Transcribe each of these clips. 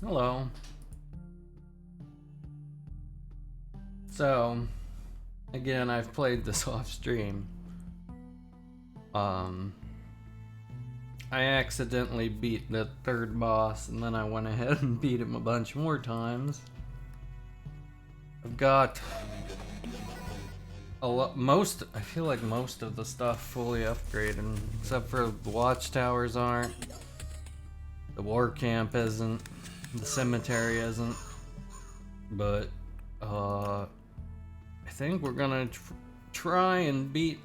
Hello. So, again, I've played this off stream. Um, I accidentally beat the third boss, and then I went ahead and beat him a bunch more times. I've got a lot, I feel like most of the stuff fully upgraded, except for the watchtowers aren't, the war camp isn't, the cemetery isn't, but, I think we're gonna try and beat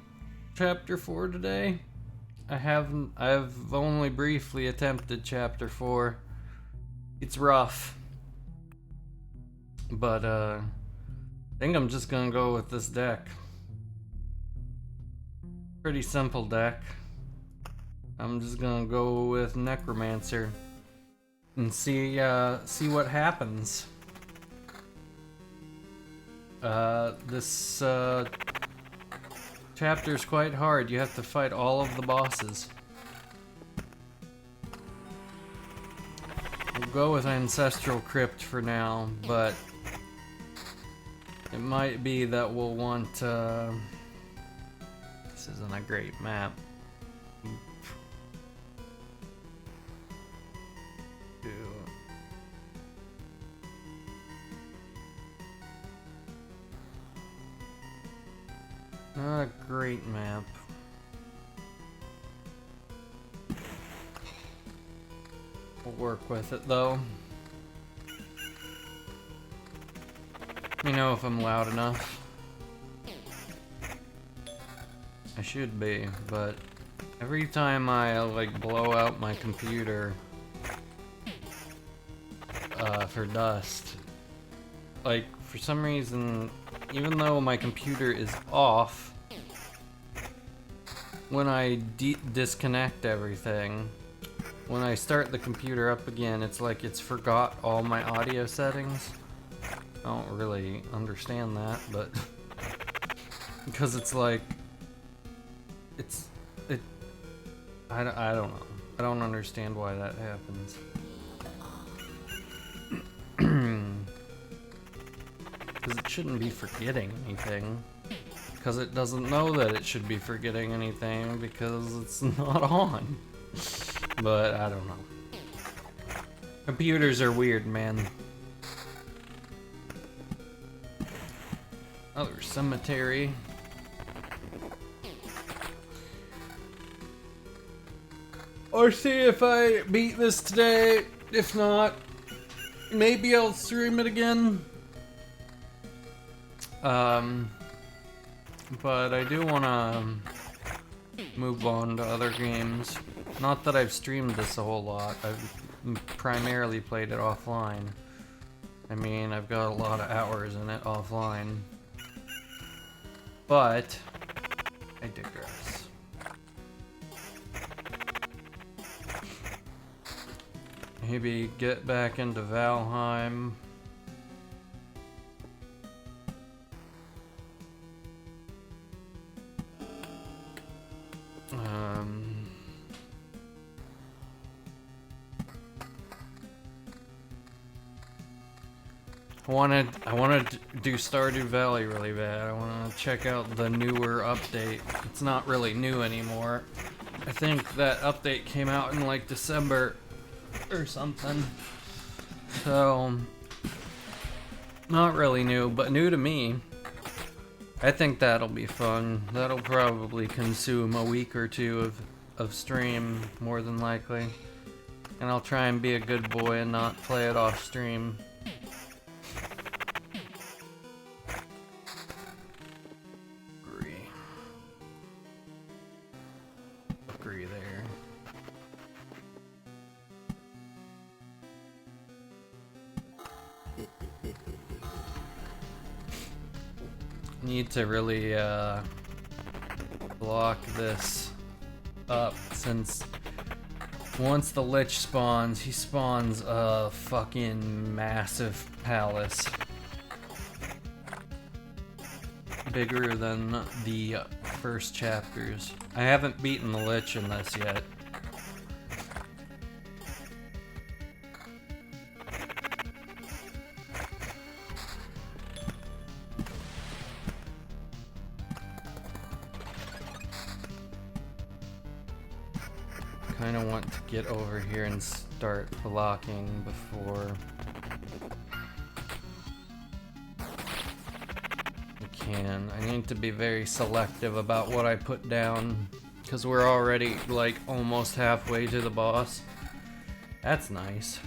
Chapter 4 today. I've only briefly attempted Chapter 4. It's rough. But, I think I'm just gonna go with this deck. Pretty simple deck. I'm just gonna go with Necromancer and see what happens. This chapter's quite hard. You have to fight all of the bosses. We'll go with Ancestral Crypt for now, but it might be that we'll want, this isn't a great map. Not a great map. We'll work with it though. Let me know if I'm loud enough. I should be, but every time I like blow out my computer for dust, like for some reason, even though my computer is off, when I disconnect everything, when I start the computer up again, it's like it's forgot all my audio settings. I don't really understand that, but because it's like I don't know. I don't understand why that happens. Because it shouldn't be forgetting anything. Because it doesn't know that it should be forgetting anything because it's not on. But I don't know. Computers are weird, man. Other cemetery. Or see if I beat this today. If not, maybe I'll stream it again. But I do want to move on to other games. Not that I've streamed this a whole lot. I've primarily played it offline. I mean, I've got a lot of hours in it offline. But I digress. Maybe get back into Valheim. I wanted to do Stardew Valley really bad. I want to check out the newer update. It's not really new anymore. I think that update came out in like December or something. So, not really new, but new to me. I think that'll be fun. That'll probably consume a week or two of stream, more than likely. And I'll try and be a good boy and not play it off stream. Agree there. Need to really block this up, since once the Lich spawns, he spawns a fucking massive palace. Bigger than the first chapters. I haven't beaten the Lich in this yet. kind of want to get over here and start blocking before I can. I need to be very selective about what I put down because we're already like almost halfway to the boss. That's nice.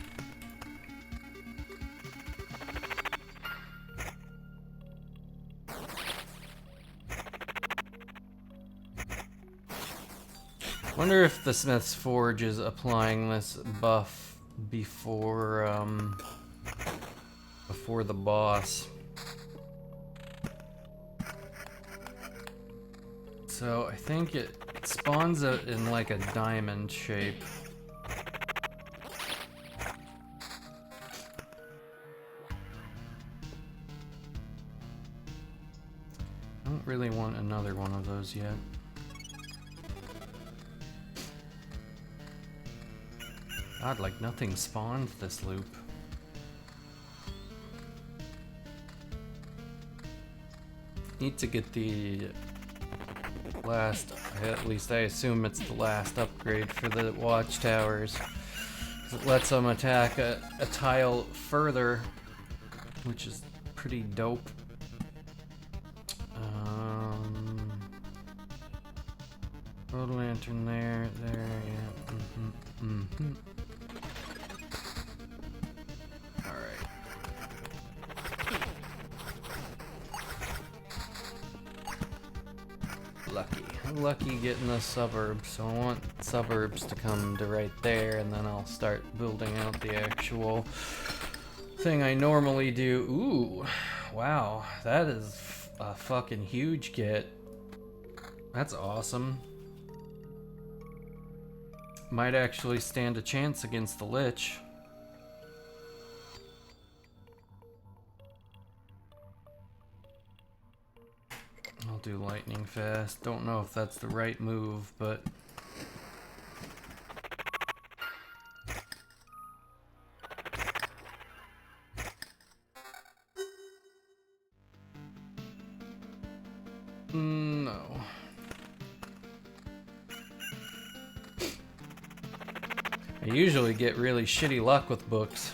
Wonder if the Smith's Forge is applying this buff before the boss. So I think it spawns it in like a diamond shape. I don't really want another one of those yet. God, like nothing spawned this loop. Need to get the last, at least I assume it's the last upgrade for the watchtowers. It lets them attack a tile further, which is pretty dope. Road lantern there, yeah. Alright. Lucky getting the suburbs, so I want suburbs to come to right there, and then I'll start building out the actual thing I normally do. Ooh, wow, that is a fucking huge get. That's awesome. Might actually stand a chance against the Lich. I'll do lightning fast. Don't know if that's the right move, but no. I usually get really shitty luck with books.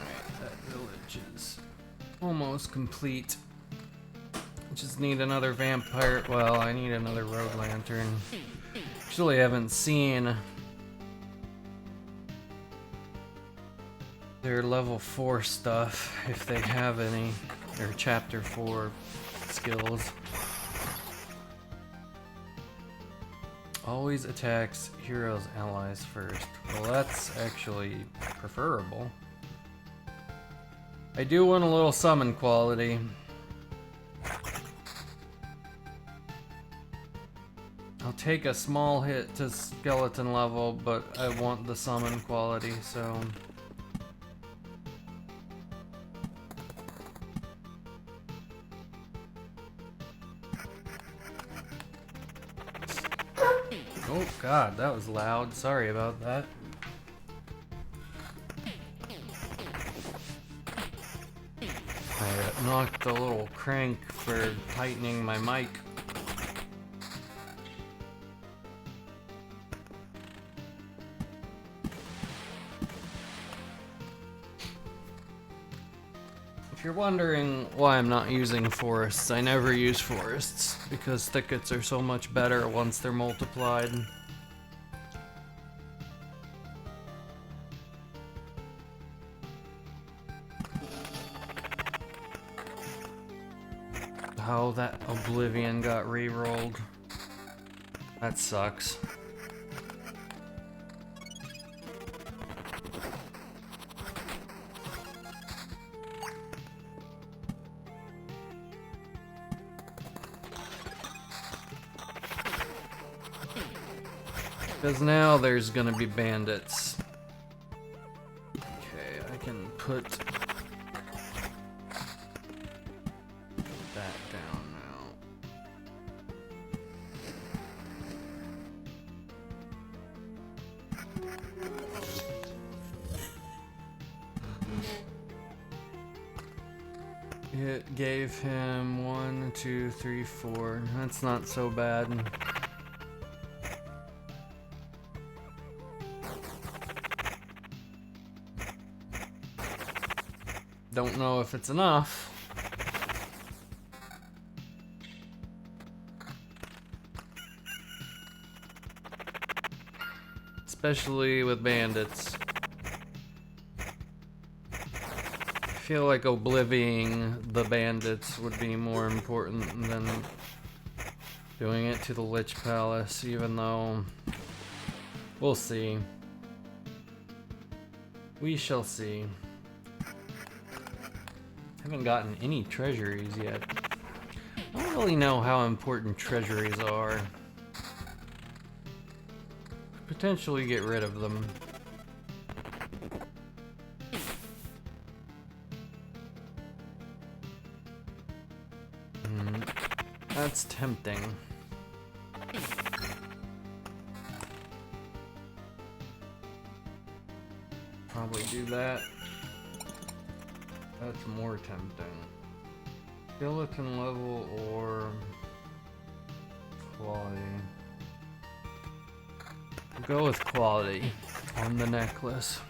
Alright, that village is almost complete. Just need another vampire. Well, I need another road lantern. Actually, I haven't seen their level 4 stuff, if they have any, or chapter 4 skills. Always attacks heroes' allies first. Well, that's actually preferable. I do want a little summon quality. I'll take a small hit to skeleton level, but I want the summon quality, so... Oh god, that was loud. Sorry about that. I knocked the little crank for tightening my mic. If you're wondering why I'm not using forests, I never use forests because thickets are so much better once they're multiplied. Oh, that Oblivion got re-rolled. That sucks. Because now there's gonna be bandits. Okay, I can put that down now. It gave him 1, 2, 3, 4. That's not so bad. Don't know if it's enough. Especially with bandits. I feel like oblivioning the bandits would be more important than doing it to the Lich Palace, even though we'll see. We shall see. Haven't gotten any treasuries yet. I don't really know how important treasuries are. Potentially get rid of them. That's tempting. Probably do that. That's more tempting. Skeleton level or quality. Go with quality on the necklace.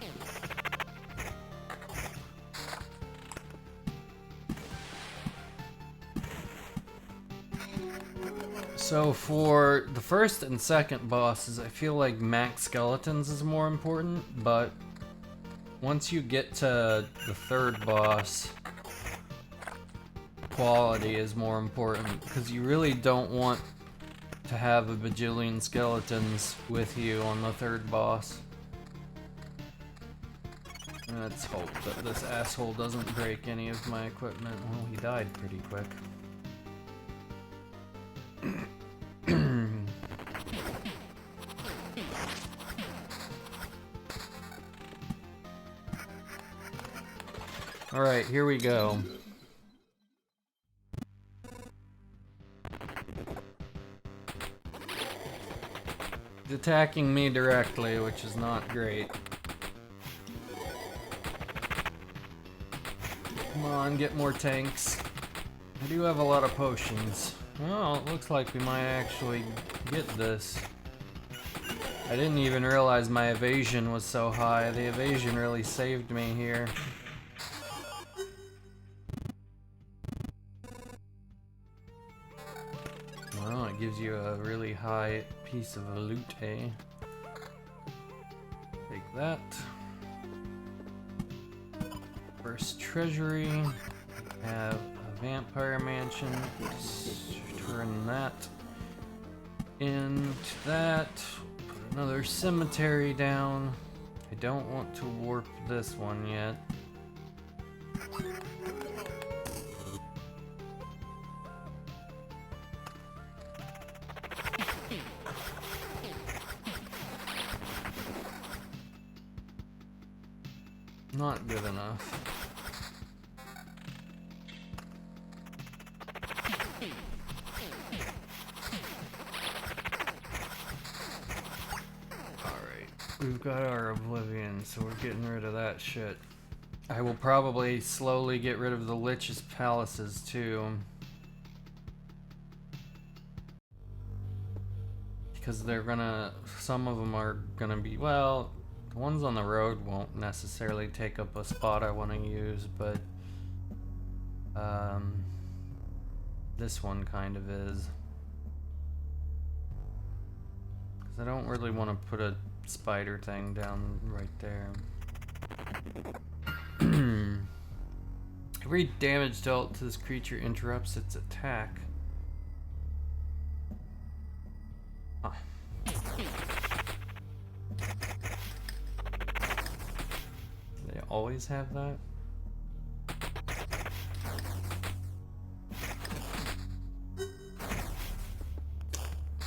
So for the first and second bosses, I feel like max skeletons is more important, but once you get to the third boss, quality is more important, because you really don't want to have a bajillion skeletons with you on the third boss. Let's hope that this asshole doesn't break any of my equipment. Well, he died pretty quick. Alright, here we go. He's attacking me directly, which is not great. Come on, get more tanks. I do have a lot of potions. Oh, it looks like we might actually get this. I didn't even realize my evasion was so high. The evasion really saved me here. Well, it gives you a really high piece of loot, eh? Take that. First treasury. We have a vampire mansion. Just turn that into that. Put another cemetery down. I don't want to warp this one yet. Not good enough. Alright, we've got our Oblivion, so we're getting rid of that shit. I will probably slowly get rid of the Lich's palaces too. Because they're gonna, some of them are gonna be, well, the ones on the road won't necessarily take up a spot I want to use, but this one kind of is. Because I don't really want to put a spider thing down right there. Every damage dealt to this creature interrupts its attack. Huh. They always have that?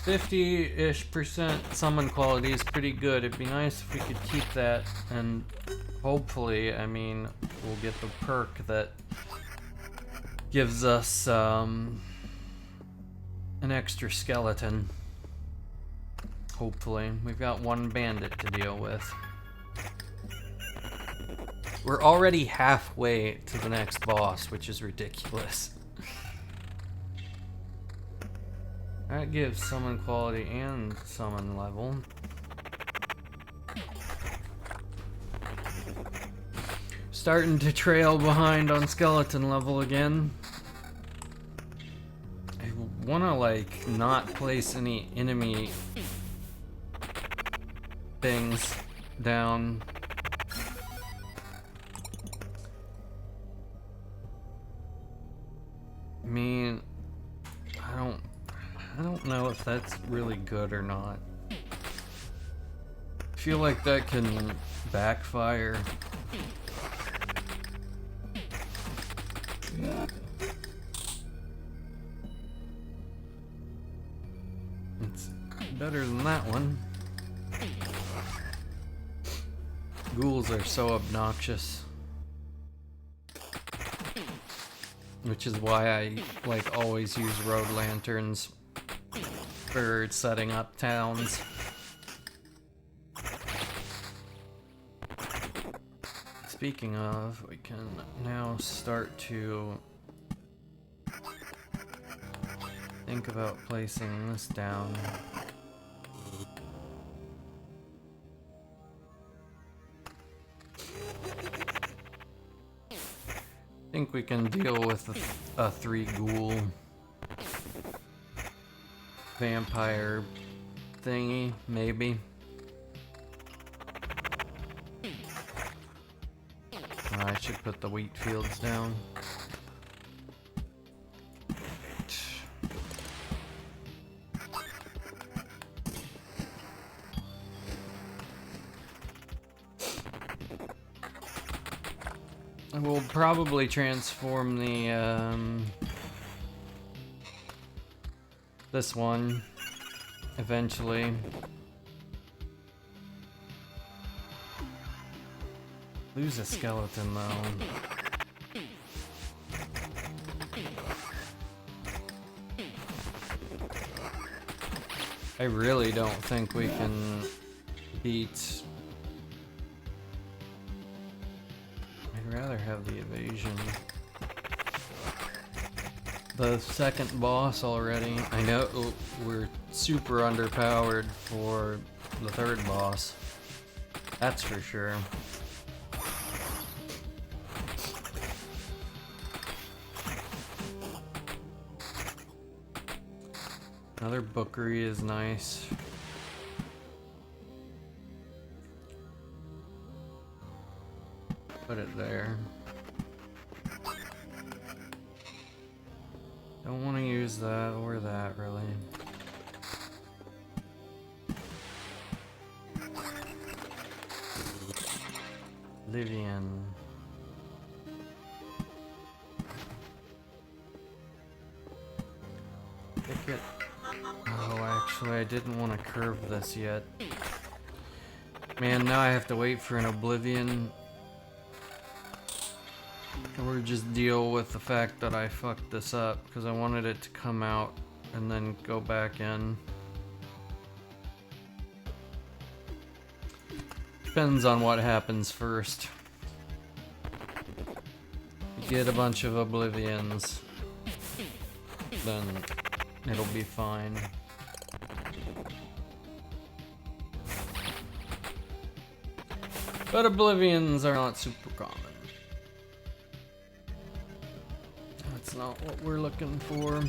%-ish summon quality is pretty good. It'd be nice if we could keep that, and hopefully, I mean, we'll get the perk that gives us an extra skeleton. Hopefully. We've got one bandit to deal with. We're already halfway to the next boss, which is ridiculous. That gives summon quality and summon level. Starting to trail behind on skeleton level again. I wanna like not place any enemy things down. I mean, I don't know if that's really good or not. I feel like that can backfire. It's better than that one. Ghouls are so obnoxious. Which is why I like always use road lanterns for setting up towns. Speaking of, we can now start to think about placing this down. I think we can deal with a 3 ghoul vampire thingy, maybe. I should put the wheat fields down. I will probably transform the this one eventually. Lose a skeleton though. I really don't think we can beat. I'd rather have the evasion. The second boss already. I know we're super underpowered for the third boss. That's for sure. Another bookery is nice. Put it there. Don't want to use that or that, really. Livian. Pick it. Oh, actually, I didn't want to curve this yet. Man, now I have to wait for an Oblivion. Or just deal with the fact that I fucked this up, because I wanted it to come out and then go back in. Depends on what happens first. You get a bunch of Oblivions, then it'll be fine. But Oblivions are not super common. That's not what we're looking for.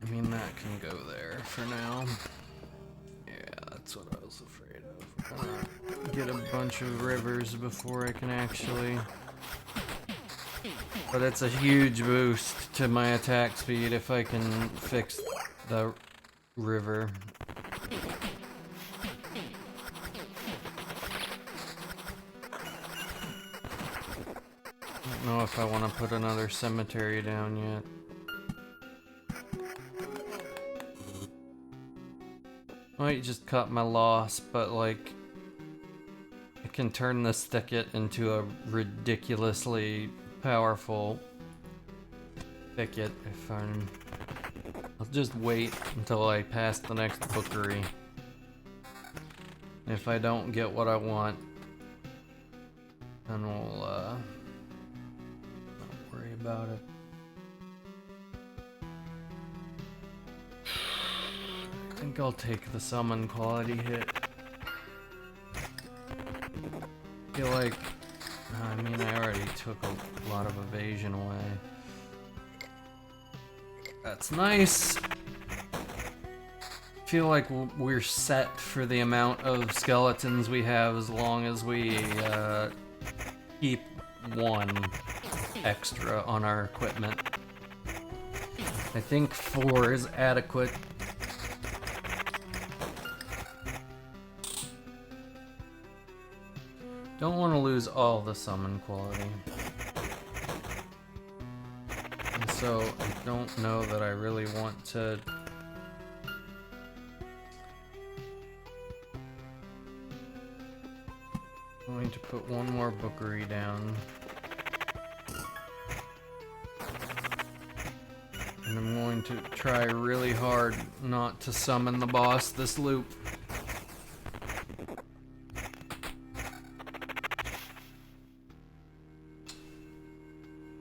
I mean, that can go there for now. Yeah, that's what I was afraid of. I'm gonna get a bunch of rivers before I can actually... But it's a huge boost to my attack speed if I can fix the river. I don't know if I want to put another cemetery down yet. Might just cut my loss, but like I can turn this thicket into a ridiculously powerful thicket if I'm... I'll just wait until I pass the next bookery. If I don't get what I want, then we'll not worry about it. I think I'll take the summon quality hit. I feel like, I mean, I already took a lot of evasion away. That's nice. I feel like we're set for the amount of skeletons we have as long as we keep one extra on our equipment. I think 4 is adequate. Don't want to lose all the summon quality. And so I don't know that I really want to... I'm going to put one more bookery down. And I'm going to try really hard not to summon the boss this loop.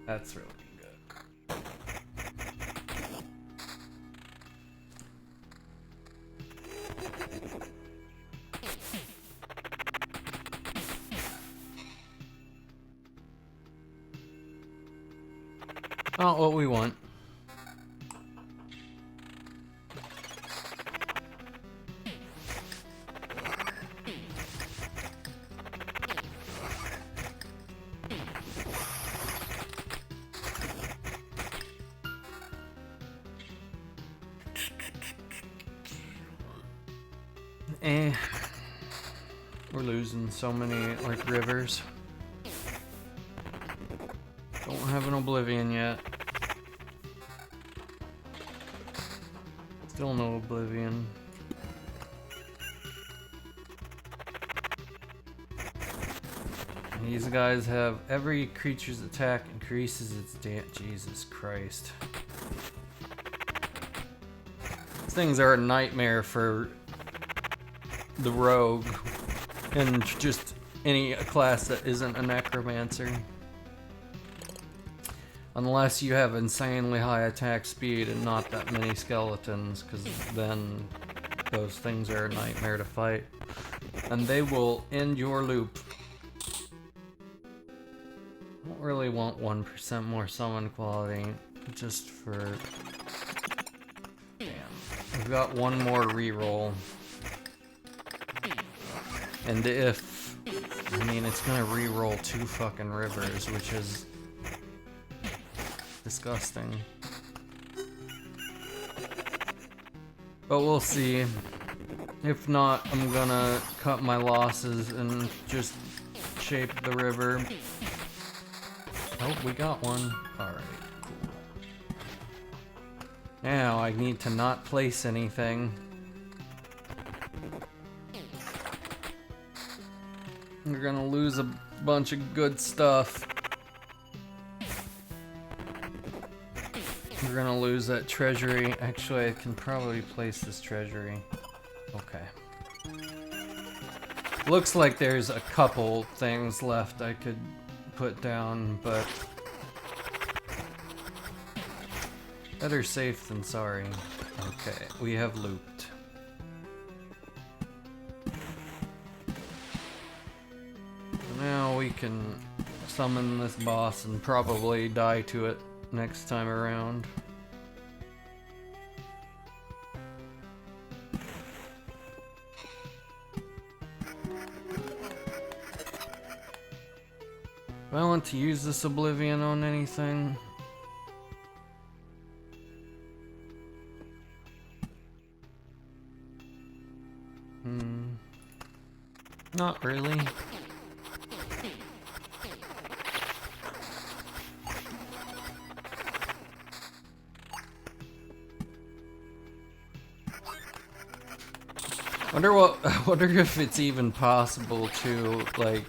That's really good. Not what we want. We're losing so many, like, rivers. Don't have an Oblivion yet. Still no Oblivion. These guys have every creature's attack increases its Jesus Christ. These things are a nightmare for the rogue and just any class that isn't a necromancer. Unless you have insanely high attack speed and not that many skeletons, because then those things are a nightmare to fight. And they will end your loop. I don't really want 1% more summon quality, just for... Damn. We've got one more reroll. And if... I mean, it's gonna reroll 2 fucking rivers, which is... disgusting. But we'll see. If not, I'm gonna cut my losses and just shape the river. Oh, we got one. Alright, cool. Now I need to not place anything. We're gonna lose a bunch of good stuff. We're gonna lose that treasury. Actually, I can probably place this treasury. Okay. Looks like there's a couple things left I could put down, but... better safe than sorry. Okay, we have looped. Now we can summon this boss and probably die to it next time around. Do I want to use this Oblivion on anything? Not really. I wonder if it's even possible to, like,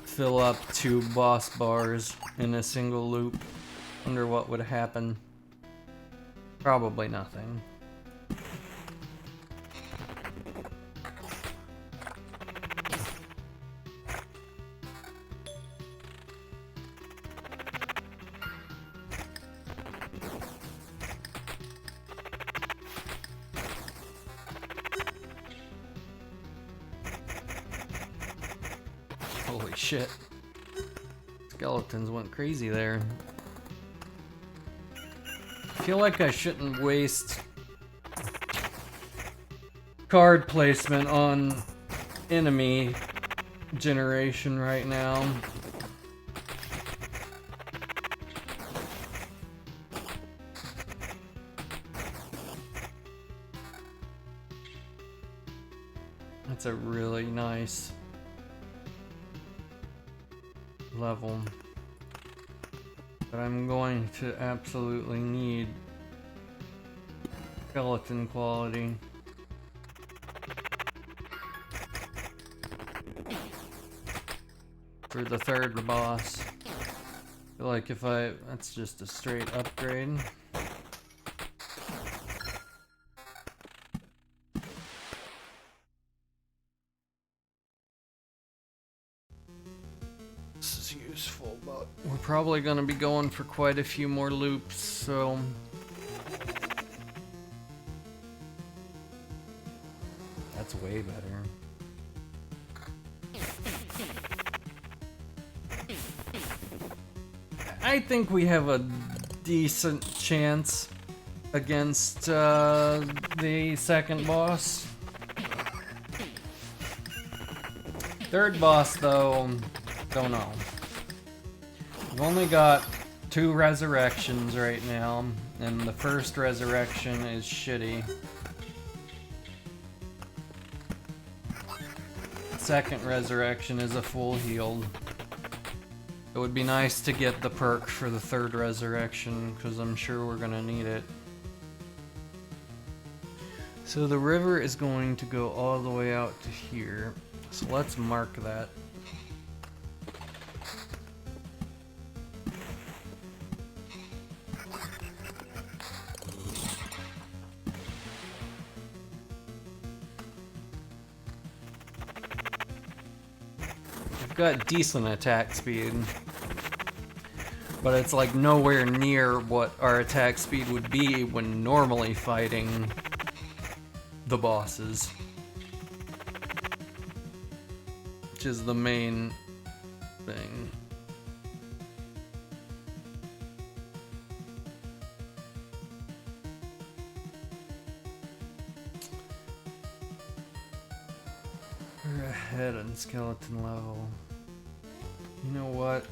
fill up 2 boss bars in a single loop. Wonder what would happen. Probably nothing. Holy shit. Skeletons went crazy there. I feel like I shouldn't waste card placement on enemy generation right now. That's a really nice level. But I'm going to absolutely need skeleton quality. For the 3rd boss. I feel like that's just a straight upgrade. This is useful, but we're probably gonna be going for quite a few more loops, so that's way better. I think we have a decent chance against the 2nd boss. 3rd boss, though, don't know. We've only got 2 resurrections right now, and the 1st resurrection is shitty. 2nd resurrection is a full healed. It would be nice to get the perk for the 3rd resurrection, because I'm sure we're gonna need it. So the river is going to go all the way out to here. So let's mark that. We've got decent attack speed, but it's like nowhere near what our attack speed would be when normally fighting the bosses, which is the main thing. We're ahead on skeleton level. You know what?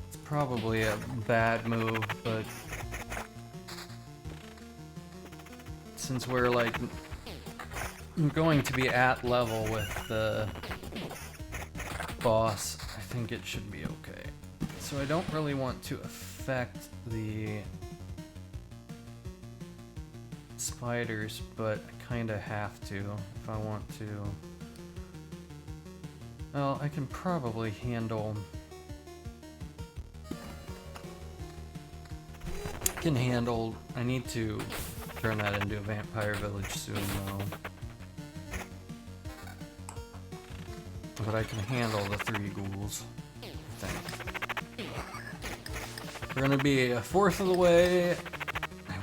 It's probably a bad move, but since we're like going to be at level with the boss, I think it should be okay. So I don't really want to affect the spiders, but I kind of have to if I want to. Well, I can probably handle... I need to turn that into a vampire village soon, though. But I can handle the 3 ghouls, I think. We're gonna be a 4th of the way.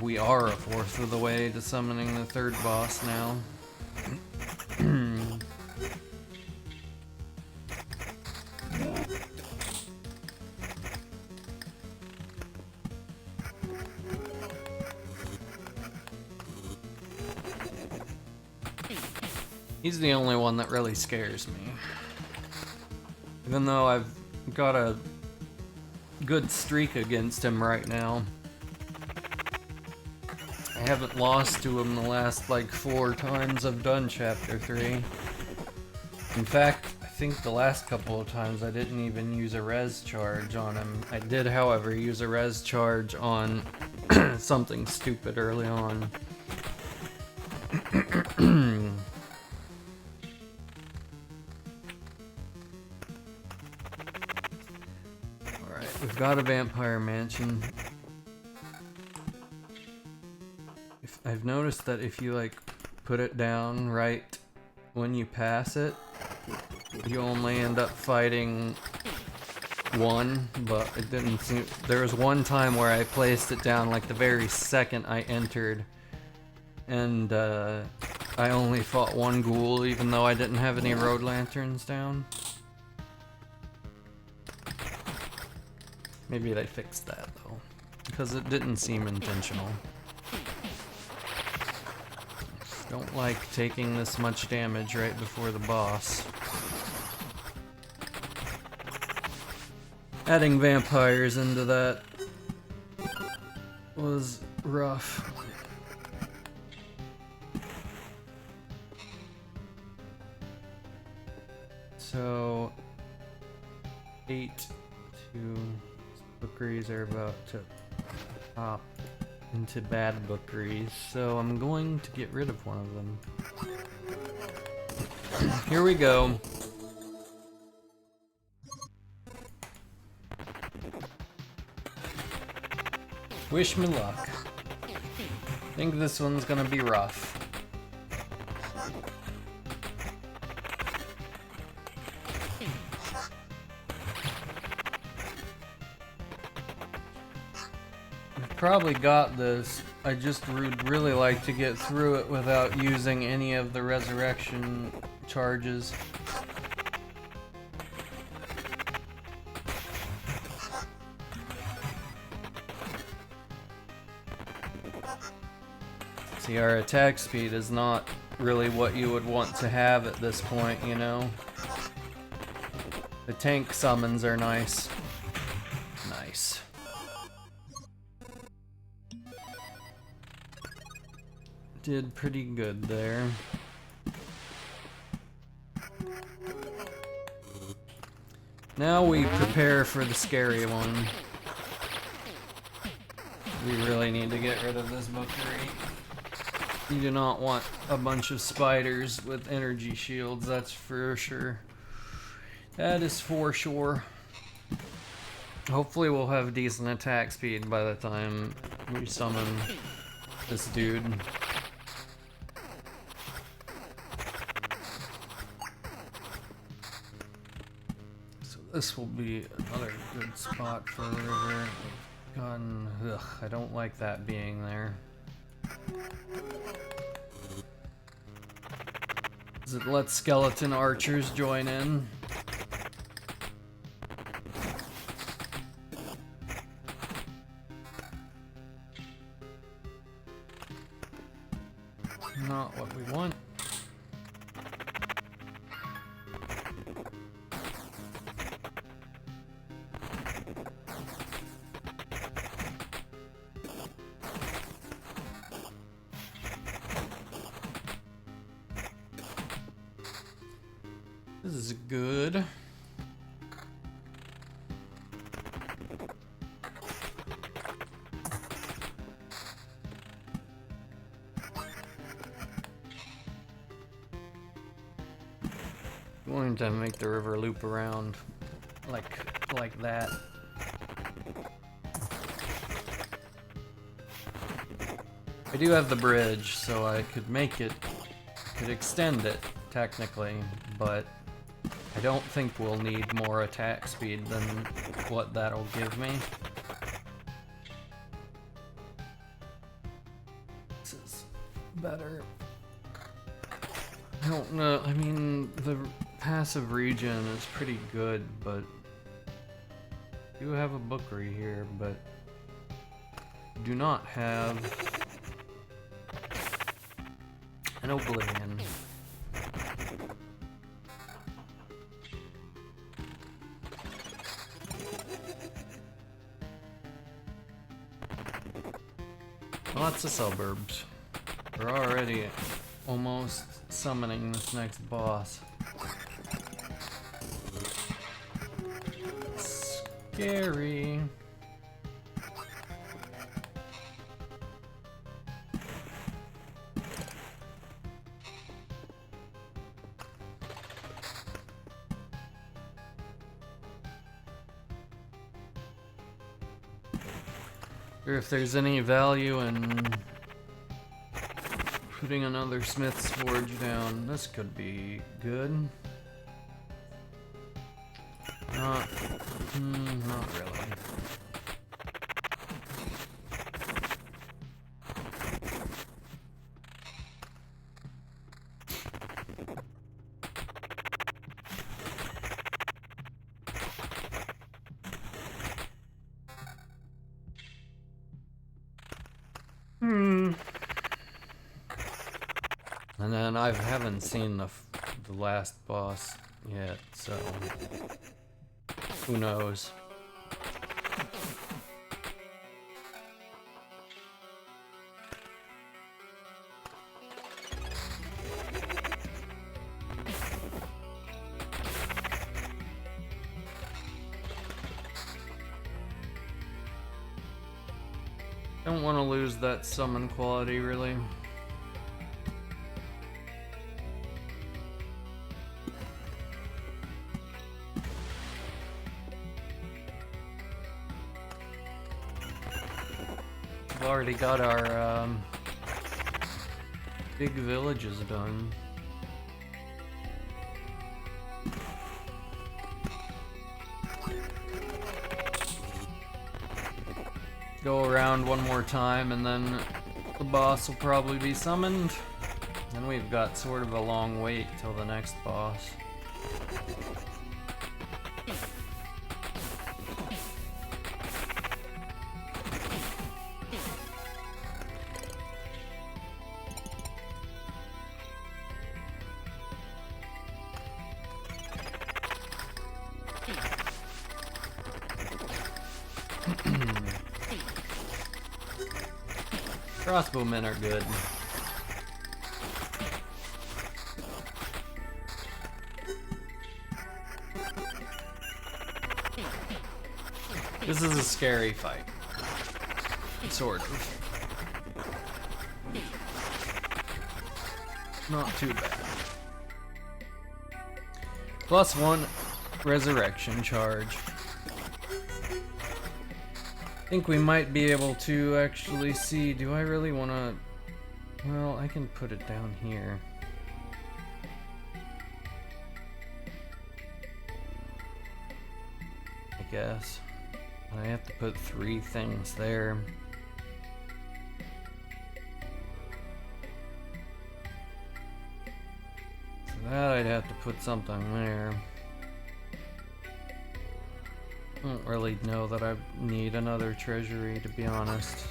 We are a 4th of the way to summoning the 3rd boss now. He's the only one that really scares me. Even though I've got a good streak against him right now. I haven't lost to him the last like 4 times I've done chapter 3. In fact, I think the last couple of times I didn't even use a res charge on him. I did, however, use a res charge on something stupid early on. I've got a vampire mansion. I've noticed that if you like put it down right when you pass it, you only end up fighting one, but it didn't seem... There was one time where I placed it down like the very second I entered, and I only fought one ghoul even though I didn't have any road lanterns down. Maybe they fixed that though, because it didn't seem intentional. Don't like taking this much damage right before the boss. Adding vampires into that was rough. So 8 bookeries are about to pop into bad bookeries, so I'm going to get rid of one of them. Here we go. Wish me luck. I think this one's gonna be rough. Probably got this. I just would really like to get through it without using any of the resurrection charges. See, our attack speed is not really what you would want to have at this point, you know? The tank summons are nice. Nice. Did pretty good there. Now we prepare for the scary one. We really need to get rid of this bookery. You do not want a bunch of spiders with energy shields, that's for sure. That is for sure. Hopefully we'll have decent attack speed by the time we summon this dude. This will be another good spot for the river. Ugh, I don't like that being there. Does it let skeleton archers join in? Not what we want. This is good. Going to make the river loop around like that. I do have the bridge, so I could make it, could extend it technically, but I don't think we'll need more attack speed than what that'll give me. This is better. I don't know, I mean, the passive regen is pretty good, but I do have a bookery here, but do not have an oblivion. Lots of suburbs. We're already almost summoning this next boss. Scary. Or if there's any value in putting another Smith's Forge down. This could be good. Not really. And then I haven't seen the last boss yet, so who knows? Don't want to lose that summon quality, really. We've already got our big villages done. Go around one more time and then the boss will probably be summoned. And we've got sort of a long wait till the next boss. Crossbowmen are good. This is a scary fight. Sort of. Not too bad. +1 resurrection charge. I think we might be able to actually see. Do I really want to? Well, I can put it down here. I guess. I have to put 3 things there. So that I'd have to put something there. I don't really know that I need another treasury, to be honest.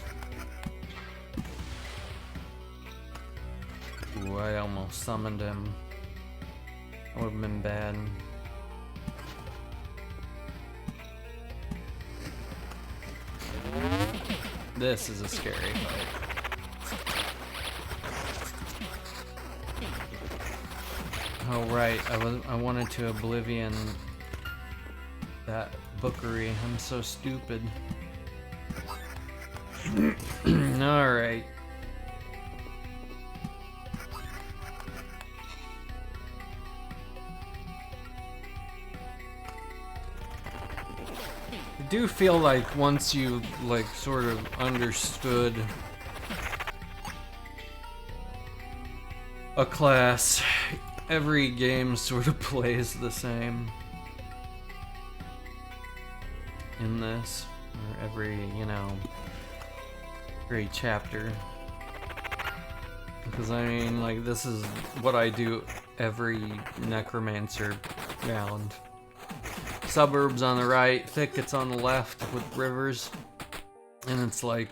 Ooh, I almost summoned him. That would have been bad. This is a scary fight. Oh right, I wanted to Oblivion that bookery. I'm so stupid. Alright. I do feel like once you like sort of understood a class, every game sort of plays the same in this, or every, you know, every chapter. Because I mean, like, this is what I do every Necromancer round. Suburbs on the right, thickets on the left with rivers, and it's like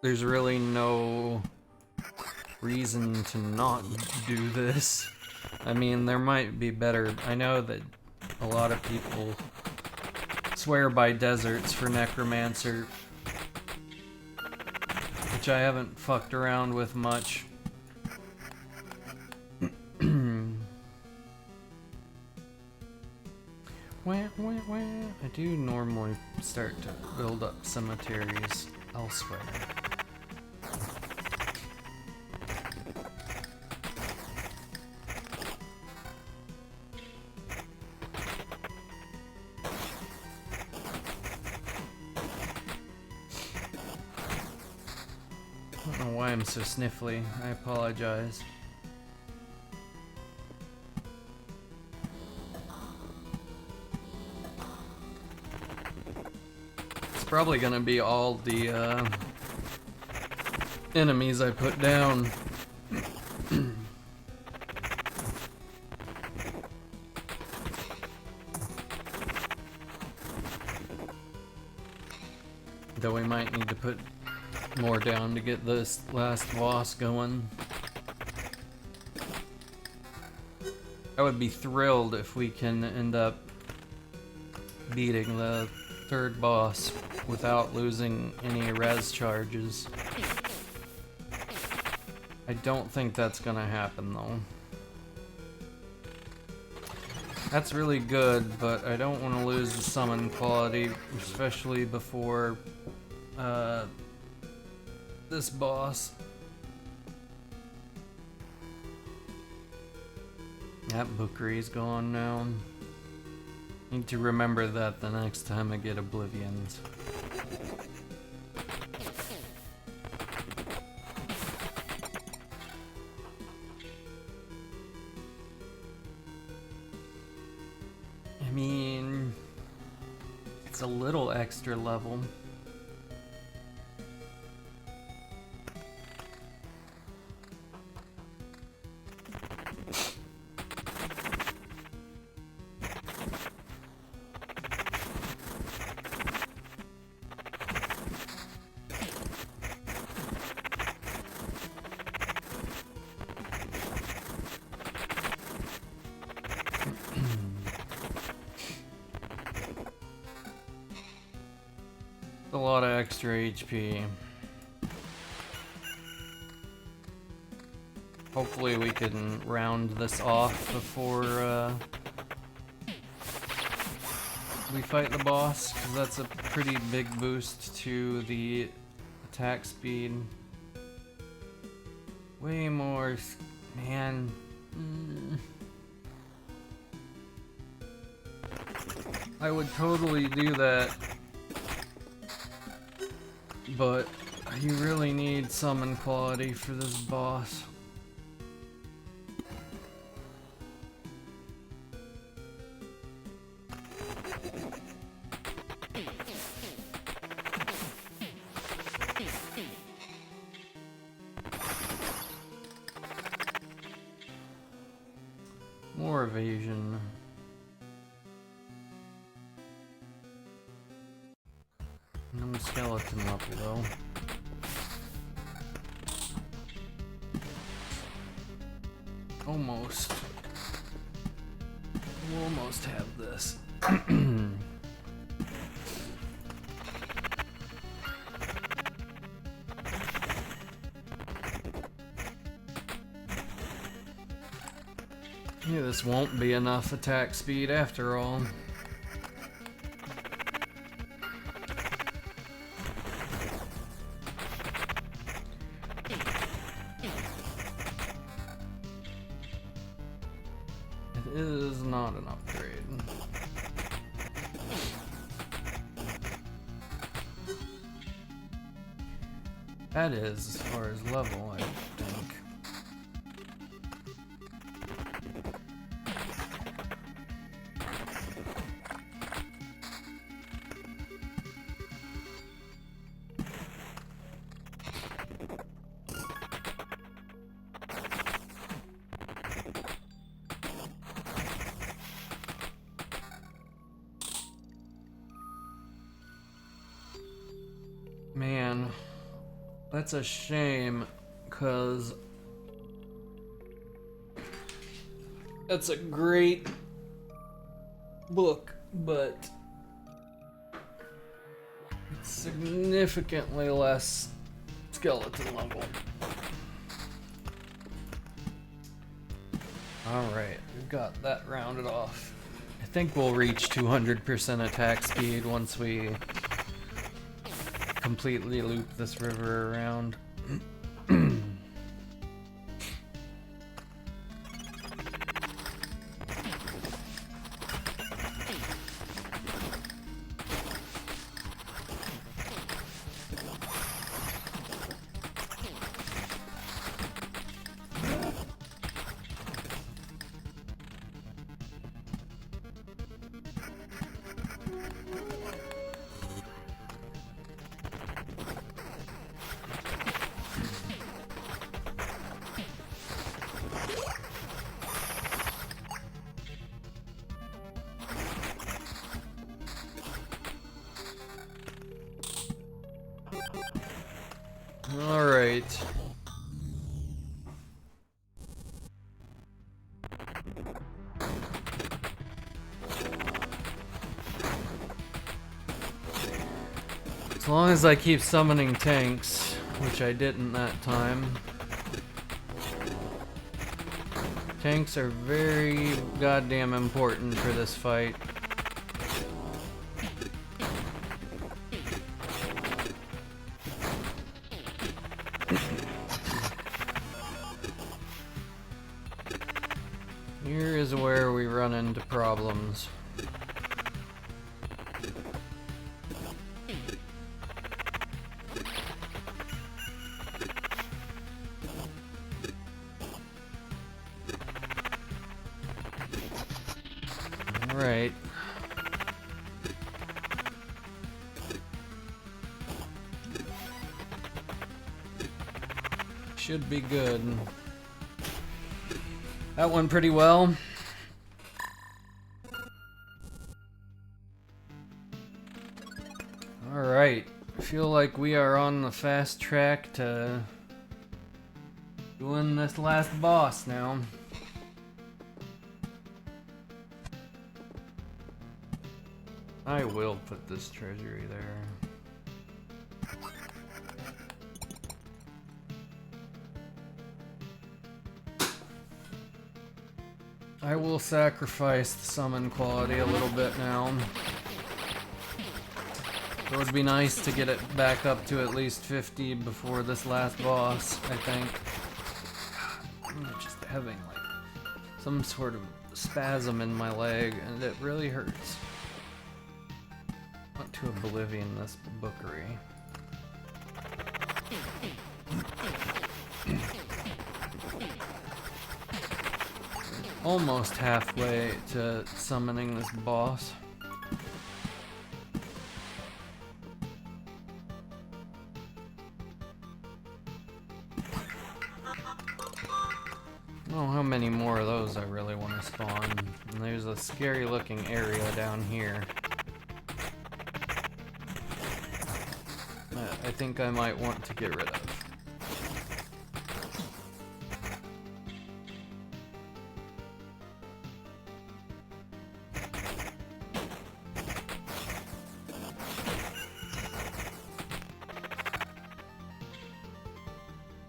there's really no reason to not do this. I mean, there might be better. I know that a lot of people swear by deserts for Necromancer, which I haven't fucked around with much. I do normally start to build up cemeteries elsewhere. I don't know why I'm so sniffly. I apologize. It's probably gonna be all the enemies I put down. Though we might need to put more down to get this last boss going. I would be thrilled if we can end up beating the third boss without losing any res charges. I don't think that's gonna happen though. That's really good, but I don't want to lose the summon quality, especially before this boss. That Bookery's gone now. Need to remember that the next time I get Oblivions. I mean, it's a little extra level. A lot of extra HP. Hopefully we can round this off before we fight the boss, because that's a pretty big boost to the attack speed. Way more, man. I would totally do that. But you really need summon quality for this boss. More evasion. No skeleton up though. Almost. We'll almost have this. Yeah, this won't be enough attack speed after all. It is not an upgrade. That is, as far as level, I think. Man, that's a shame, 'cause that's a great book, but it's significantly less skeleton level. Alright, we've got that rounded off. I think we'll reach 200% attack speed once we completely loop this river around. Alright. As long as I keep summoning tanks, which I didn't that time. Tanks are very goddamn important for this fight. Here is where we run into problems. Alright. Should be good. That went pretty well. Alright. I feel like we are on the fast track to doing this last boss now. I will put this treasury there. I will sacrifice the summon quality a little bit now. It would be nice to get it back up to at least 50 before this last boss, I think. I'm just having like some sort of spasm in my leg and it really hurts. Went to oblivion this bookery. Almost halfway to summoning this boss. Oh, how many more of those I really want to spawn. And there's a scary looking area down here. That I think I might want to get rid of.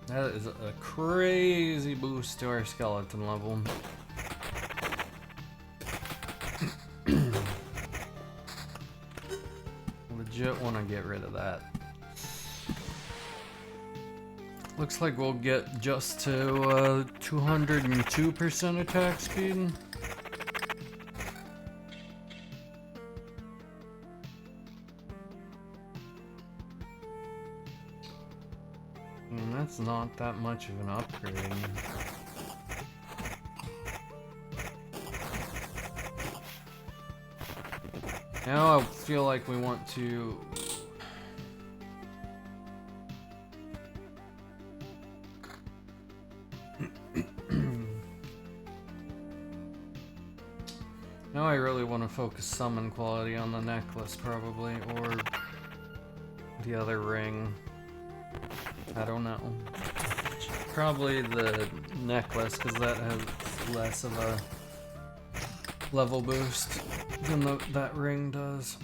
That is a crazy boost to our skeleton level. Legit want to get rid of that. Looks like we'll get just to 202% attack speed. That's not that much of an upgrade. Now I feel like we want to... Now I really want to focus summon quality on the necklace probably, or the other ring. I don't know. Probably the necklace, because that has less of a level boost than that ring does.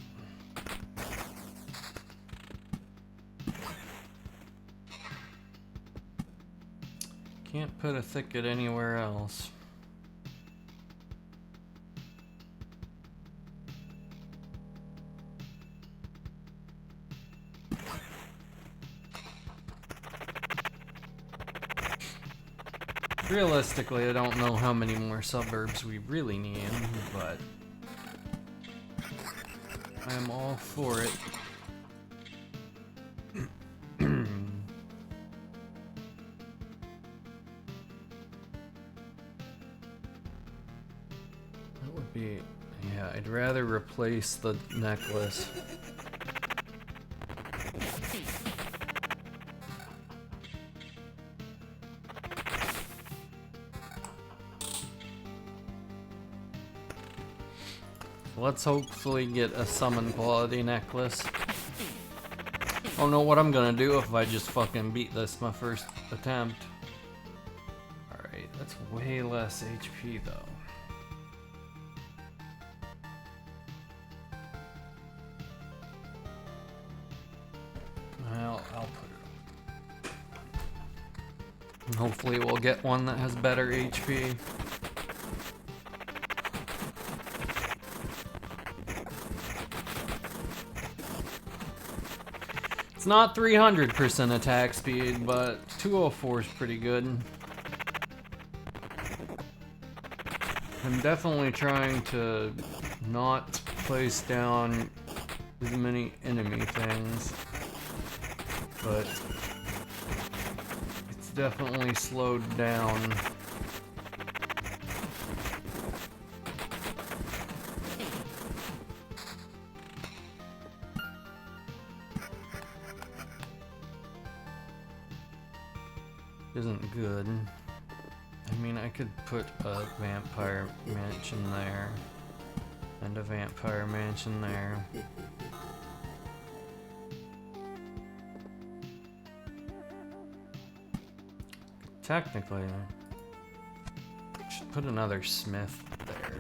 Can't put a thicket anywhere else. Realistically, I don't know how many more suburbs we really need, but I am all for it. That would be... yeah, I'd rather replace the necklace. Let's hopefully get a summon quality necklace. I don't know what I'm gonna do if I just fucking beat this my first attempt. Alright, that's way less HP though. Well, I'll put it on. Hopefully we'll get one that has better HP. It's not 300% attack speed, but 204 is pretty good. I'm definitely trying to not place down as many enemy things, but it's definitely slowed down. Isn't good. I mean, I could put a vampire mansion there and a vampire mansion there. Technically, I should put another smith there.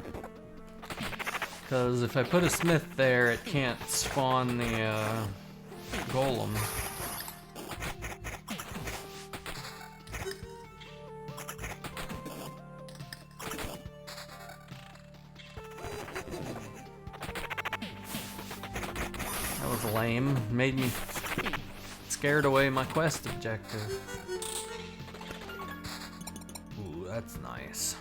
Because if I put a smith there, it can't spawn the golem. Lame. Made me scared away my quest objective. Ooh, that's nice.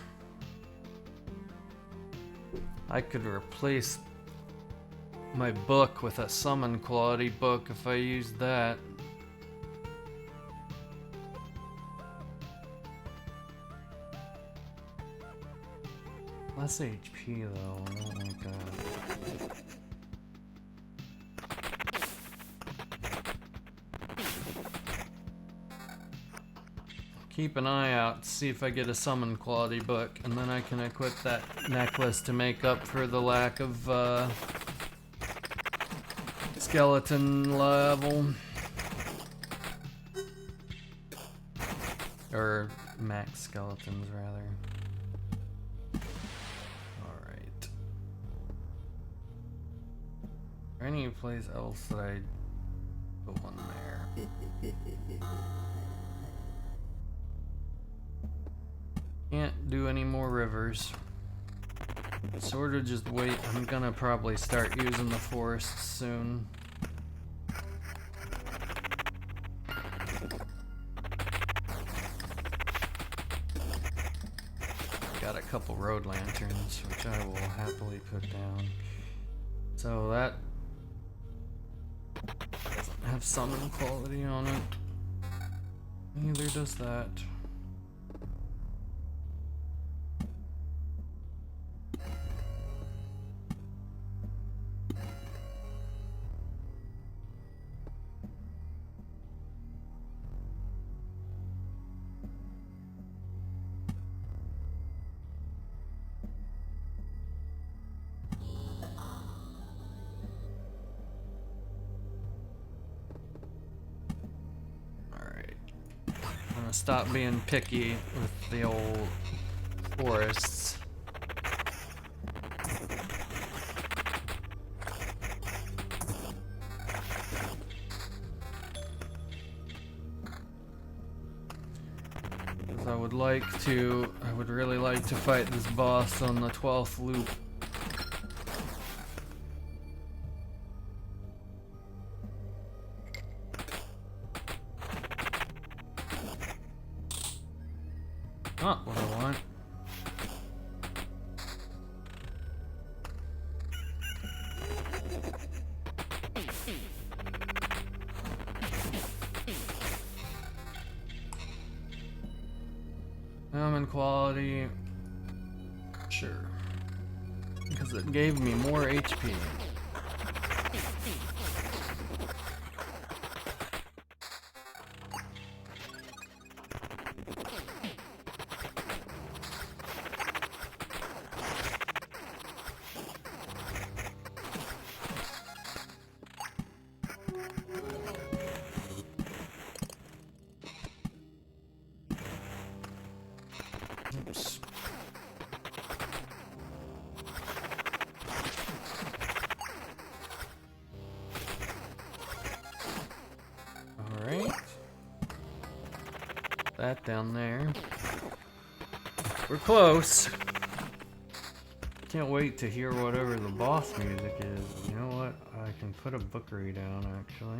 I could replace my book with a summon quality book if I used that. Less HP though, I don't like that. Keep an eye out to see if I get a summon quality book, and then I can equip that necklace to make up for the lack of skeleton level. Or max skeletons, rather. Alright. Any place else that I put one there? Can't do any more rivers. Sort of just wait. I'm gonna probably start using the forests soon. Got a couple road lanterns, which I will happily put down. So that doesn't have summon quality on it. Neither does that. Stop being picky with the old forests. Because I would really like to fight this boss on the 12th loop. Not what I want. Common quality. Sure. Because it gave me more HP. troops. Alright. That down there. We're close. Can't wait to hear whatever the boss music is. You know what? I can put a bookery down actually.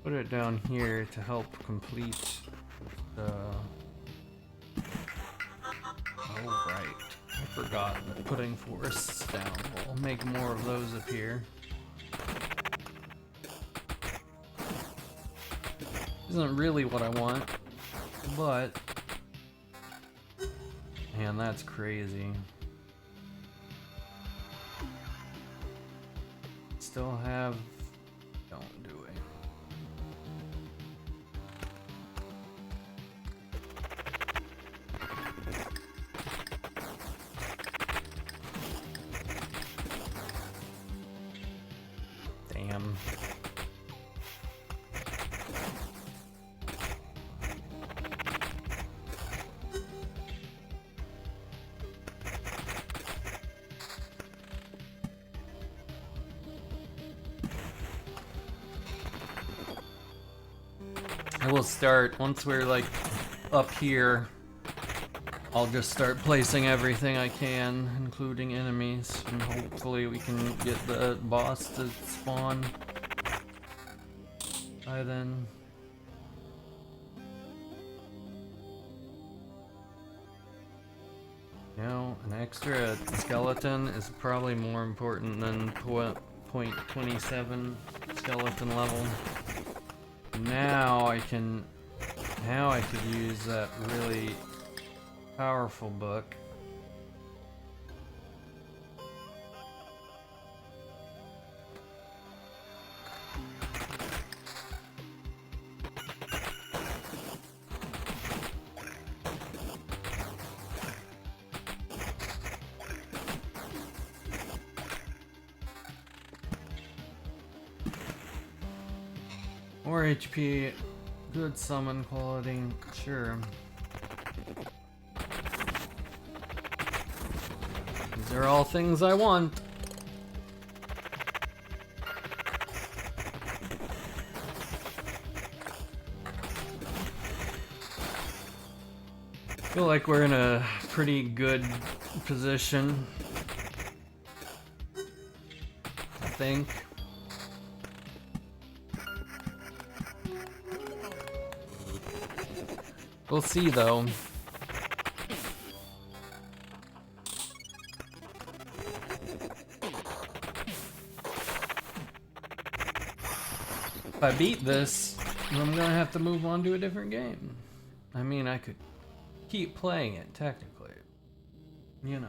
Put it down here to help complete the... Oh right. I forgot that putting forests down will make more of those appear. Isn't really what I want, but... Man, that's crazy. Still have... Don't do it. Damn. I will start, once we're like up here, I'll just start placing everything I can, including enemies, and hopefully we can get the boss to spawn by then. You know, an extra skeleton is probably more important than point 27 skeleton level. Now I could use that really powerful book. More HP, good summon quality, sure. These are all things I want. I feel like we're in a pretty good position, I think. We'll see though. If I beat this, I'm gonna have to move on to a different game. I mean, I could keep playing it, technically. You know.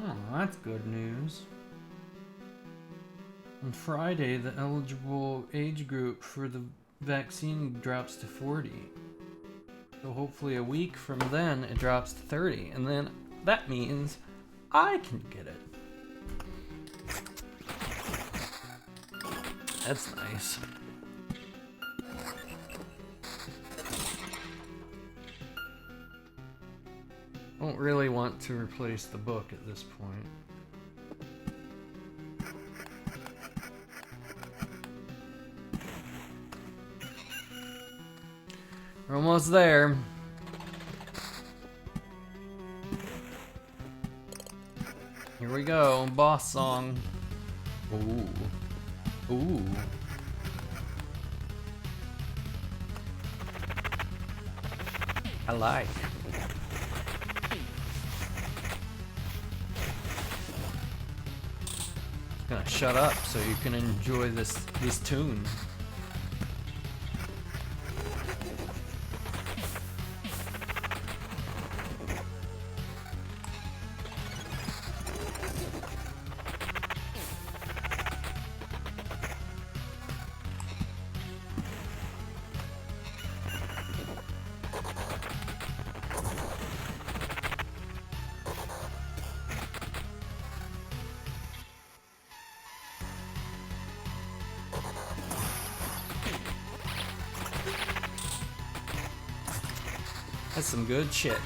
Oh, that's good news. On Friday, the eligible age group for the vaccine drops to 40. So hopefully a week from then, it drops to 30. And then that means I can get it. That's nice. Don't really want to replace the book at this point. We're almost there. Here we go, boss song. Ooh. Ooh. I like. Gonna shut up so you can enjoy this tune. That's some good shit.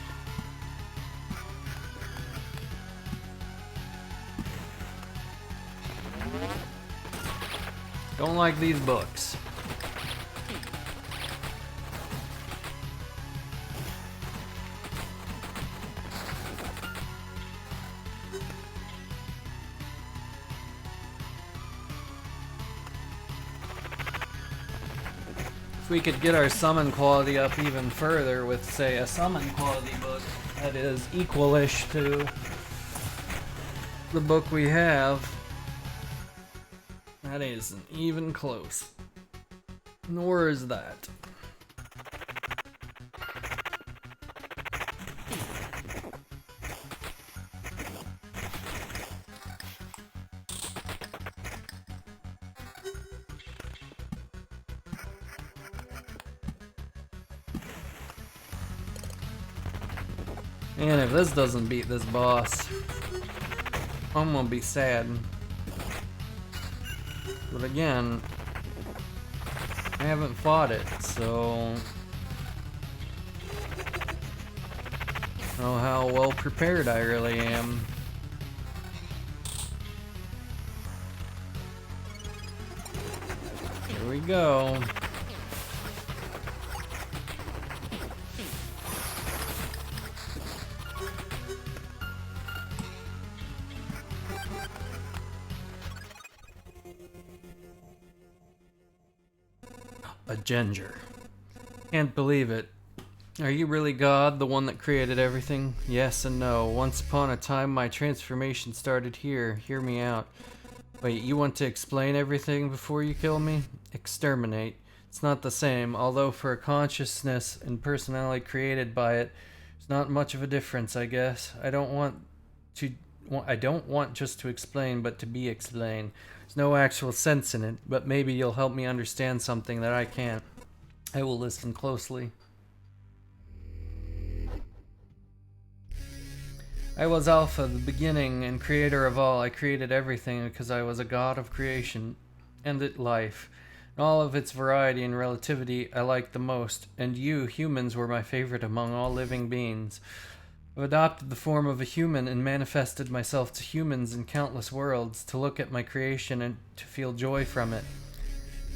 Don't like these books. If we could get our summon quality up even further with, say, a summon quality book that is equal-ish to the book we have, that isn't even close. Nor is that. And if this doesn't beat this boss, I'm gonna be sad. But again, I haven't fought it, so I don't know how well prepared I really am. Here we go. A ginger. Can't believe it. Are you really God, the one that created everything? Yes and no. Once upon a time, my transformation started here. Hear me out. Wait, you want to explain everything before you kill me? Exterminate. It's not the same, although for a consciousness and personality created by it, there's not much of a difference, I guess. I don't want just to explain, but to be explained. There's no actual sense in it, but maybe you'll help me understand something that I can't. I will listen closely. I was Alpha, the beginning and creator of all. I created everything because I was a god of creation and life. And all of its variety and relativity I liked the most, and you, humans, were my favorite among all living beings. I've adopted the form of a human and manifested myself to humans in countless worlds to look at my creation and to feel joy from it.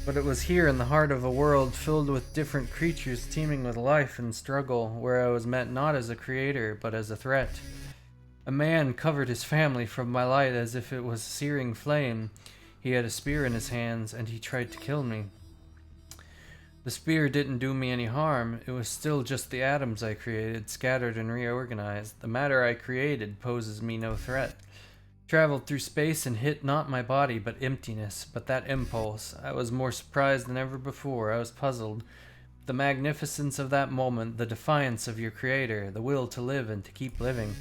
But it was here in the heart of a world filled with different creatures teeming with life and struggle where I was met not as a creator but as a threat. A man covered his family from my light as if it was a searing flame. He had a spear in his hands and he tried to kill me. The spear didn't do me any harm. It was still just the atoms I created, scattered and reorganized. The matter I created poses me no threat. Traveled through space and hit not my body, but emptiness, but that impulse. I was more surprised than ever before. I was puzzled. The magnificence of that moment, the defiance of your creator, the will to live and to keep living.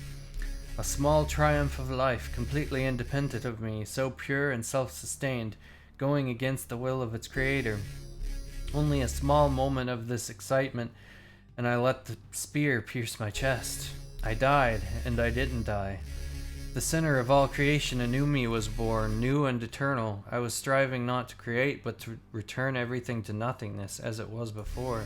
A small triumph of life, completely independent of me, so pure and self-sustained, going against the will of its creator. Only a small moment of this excitement, and I let the spear pierce my chest. I died, and I didn't die. The center of all creation anew me was born, new and eternal. I was striving not to create, but to return everything to nothingness, as it was before.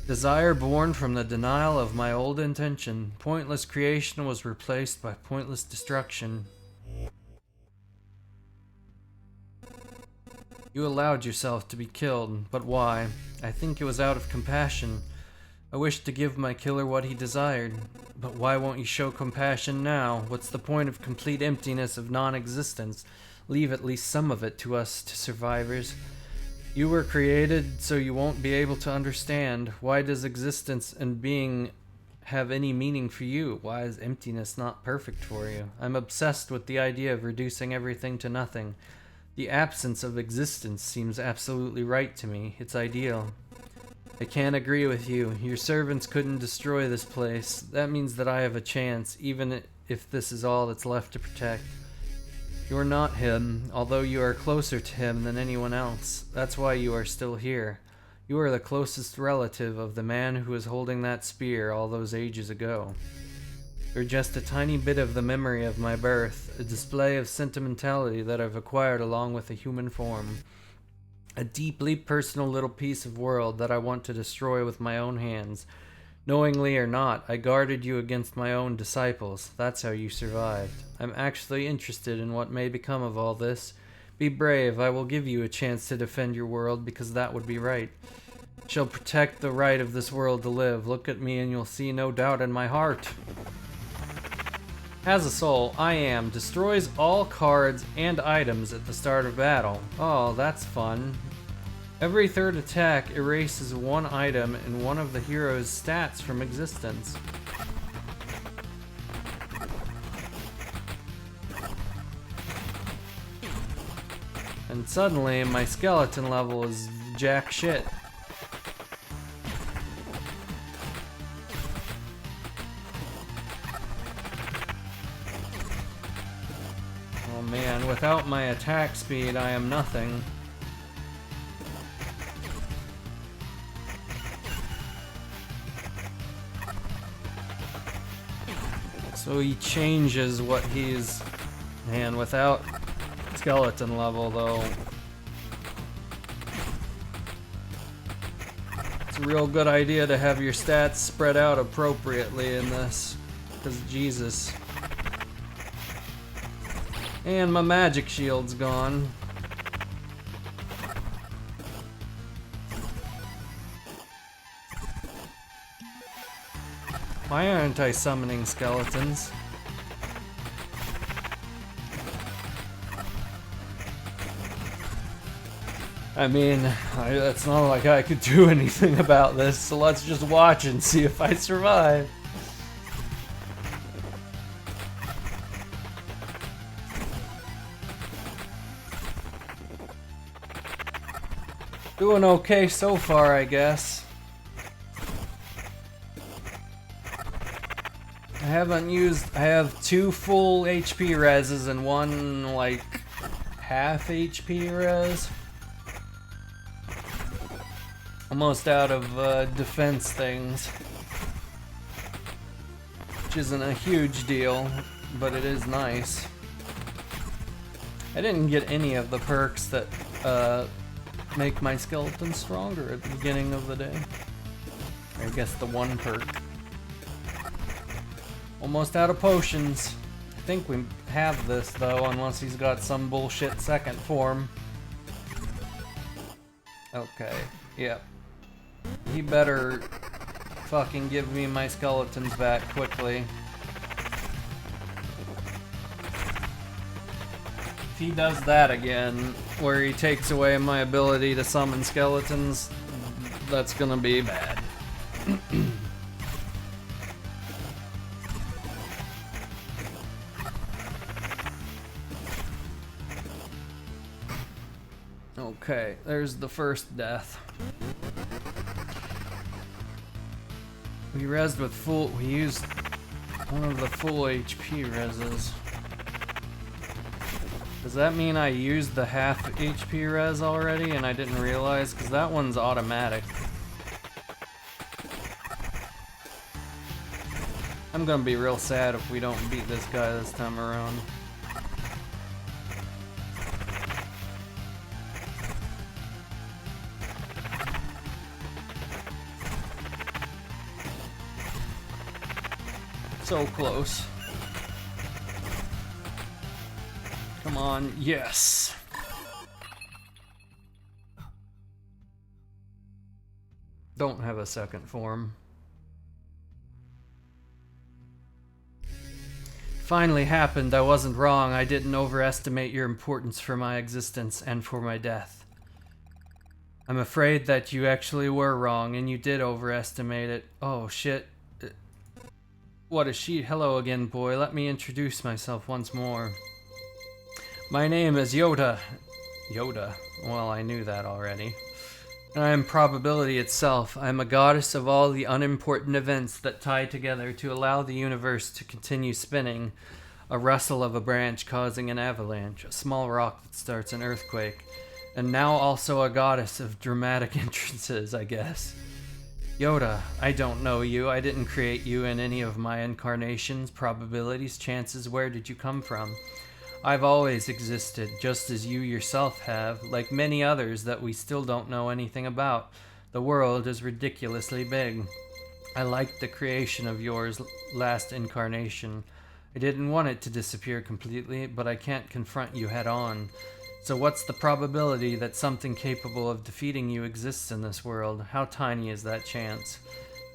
Desire born from the denial of my old intention. Pointless creation was replaced by pointless destruction. You allowed yourself to be killed, but why? I think it was out of compassion. I wished to give my killer what he desired. But why won't you show compassion now? What's the point of complete emptiness of non-existence? Leave at least some of it to us, to survivors. You were created so you won't be able to understand. Why does existence and being have any meaning for you? Why is emptiness not perfect for you? I'm obsessed with the idea of reducing everything to nothing. The absence of existence seems absolutely right to me. It's ideal. I can't agree with you. Your servants couldn't destroy this place. That means that I have a chance, even if this is all that's left to protect. You're not him, although you are closer to him than anyone else. That's why you are still here. You are the closest relative of the man who was holding that spear all those ages ago. You're just a tiny bit of the memory of my birth, a display of sentimentality that I've acquired along with a human form. A deeply personal little piece of world that I want to destroy with my own hands. Knowingly or not, I guarded you against my own disciples. That's how you survived. I'm actually interested in what may become of all this. Be brave. I will give you a chance to defend your world because that would be right. Shall protect the right of this world to live. Look at me and you'll see no doubt in my heart. Has a soul, I am. Destroys all cards and items at the start of battle. Oh, that's fun. Every third attack erases one item and one of the hero's stats from existence. And suddenly, my skeleton level is jack shit. Oh man, without my attack speed, I am nothing. So he changes what he's... Man, without skeleton level though. It's a real good idea to have your stats spread out appropriately in this. Because Jesus. And my magic shield's gone. Why aren't I summoning skeletons? I mean, it's not like I could do anything about this, so let's just watch and see if I survive. Doing okay so far, I guess. I have 2 full HP reses and 1 like half HP res. Almost out of defense things, which isn't a huge deal, but it is nice. I didn't get any of the perks that make my skeleton stronger at the beginning of the day. I guess the 1 perk. Almost out of potions. I think we have this though, unless he's got some bullshit second form. Okay, yep. He better fucking give me my skeletons back quickly. If he does that again, where he takes away my ability to summon skeletons, that's gonna be bad. Okay, there's the first death. We resed with full. We used one of the full HP reses. Does that mean I used the half HP res already and I didn't realize? Because that one's automatic. I'm gonna be real sad if we don't beat this guy this time around. So close. Come on, yes. Don't have a second form. Finally happened. I wasn't wrong. I didn't overestimate your importance for my existence and for my death. I'm afraid that you actually were wrong and you did overestimate it. Oh shit. What is she? Hello again, boy. Let me introduce myself once more. My name is Yoda. Yoda? Well, I knew that already. I am probability itself. I am a goddess of all the unimportant events that tie together to allow the universe to continue spinning. A rustle of a branch causing an avalanche, a small rock that starts an earthquake. And now also a goddess of dramatic entrances, I guess. Yoda, I don't know you. I didn't create you in any of my incarnations, probabilities, chances. Where did you come from? I've always existed, just as you yourself have, like many others that we still don't know anything about. The world is ridiculously big. I liked the creation of yours last incarnation. I didn't want it to disappear completely, but I can't confront you head on. So what's the probability that something capable of defeating you exists in this world? How tiny is that chance?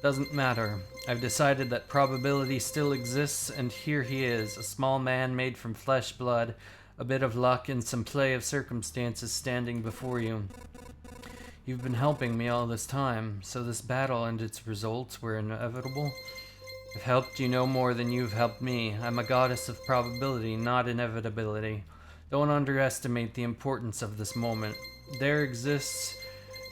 Doesn't matter. I've decided that probability still exists, and here he is, a small man made from flesh, blood, a bit of luck, and some play of circumstances standing before you. You've been helping me all this time, so this battle and its results were inevitable. I've helped you no more than you've helped me. I'm a goddess of probability, not inevitability. Don't underestimate the importance of this moment. There exists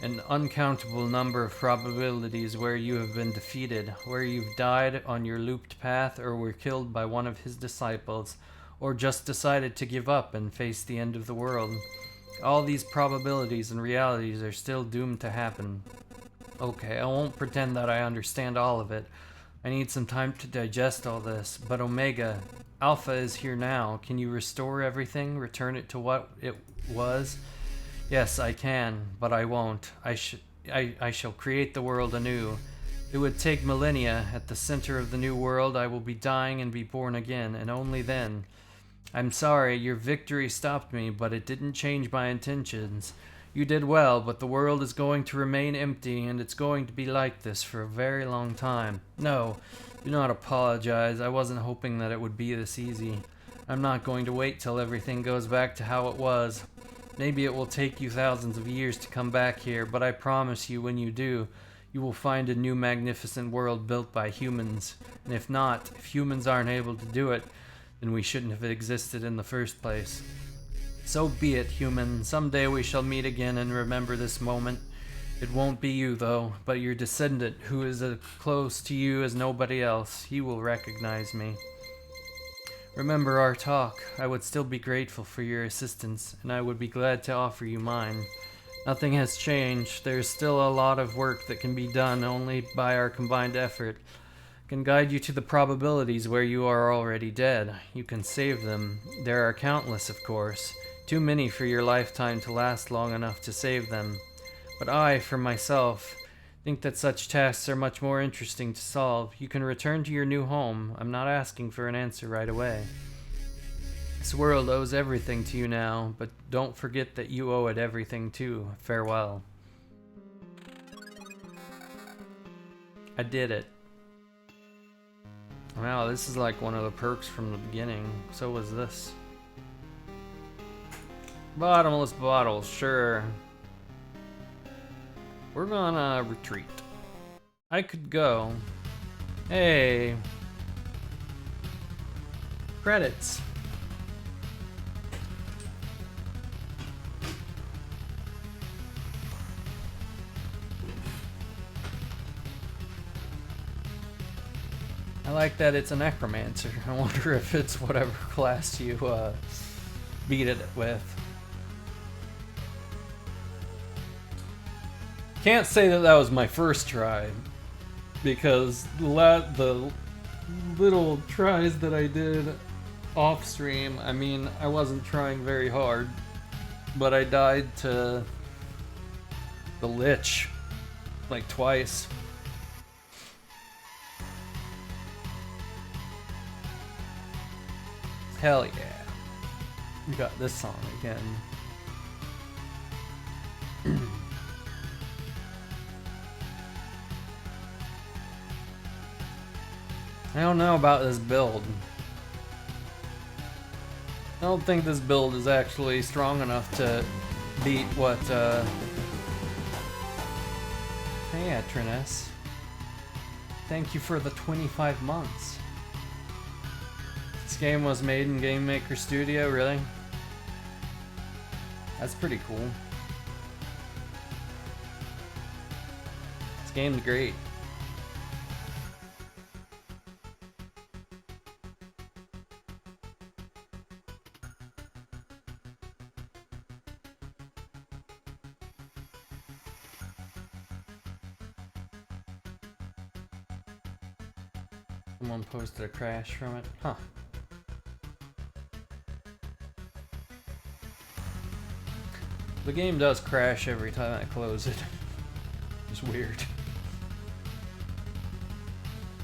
an uncountable number of probabilities where you have been defeated, where you've died on your looped path, or were killed by one of his disciples, or just decided to give up and face the end of the world. All these probabilities and realities are still doomed to happen. Okay, I won't pretend that I understand all of it. I need some time to digest all this, but Omega, Alpha is here now. Can you restore everything, return it to what it was? Yes, I can, but I won't. I shall create the world anew. It would take millennia. At the center of the new world, I will be dying and be born again, and only then. I'm sorry, your victory stopped me, but it didn't change my intentions. You did well, but the world is going to remain empty, and it's going to be like this for a very long time. No, do not apologize. I wasn't hoping that it would be this easy. I'm not going to wait till everything goes back to how it was. Maybe it will take you thousands of years to come back here, but I promise you when you do, you will find a new magnificent world built by humans. And if not, if humans aren't able to do it, then we shouldn't have existed in the first place. So be it, human. Someday we shall meet again and remember this moment. It won't be you, though, but your descendant, who is as close to you as nobody else. He will recognize me. Remember our talk. I would still be grateful for your assistance, and I would be glad to offer you mine. Nothing has changed. There's still a lot of work that can be done only by our combined effort. I can guide you to the probabilities where you are already dead. You can save them. There are countless, of course. Too many for your lifetime to last long enough to save them. But I, for myself, think that such tasks are much more interesting to solve. You can return to your new home. I'm not asking for an answer right away. This world owes everything to you now, but don't forget that you owe it everything too. Farewell. I did it. Wow, this is like one of the perks from the beginning. So was this. Bottomless bottles, sure. We're gonna retreat. I could go. Hey. Credits. I like that it's a necromancer. I wonder if it's whatever class you beat it with. Can't say that that was my first try, because the little tries that I did off stream, I mean, I wasn't trying very hard, but I died to the Lich like twice. Hell yeah. We got this song again. I don't know about this build. I don't think this build is actually strong enough to beat what, Hey, Atrinus. Thank you for the 25 months. This game was made in Game Maker Studio, really? That's pretty cool. This game's great. Someone posted a crash from it. Huh. The game does crash every time I close it. It's weird.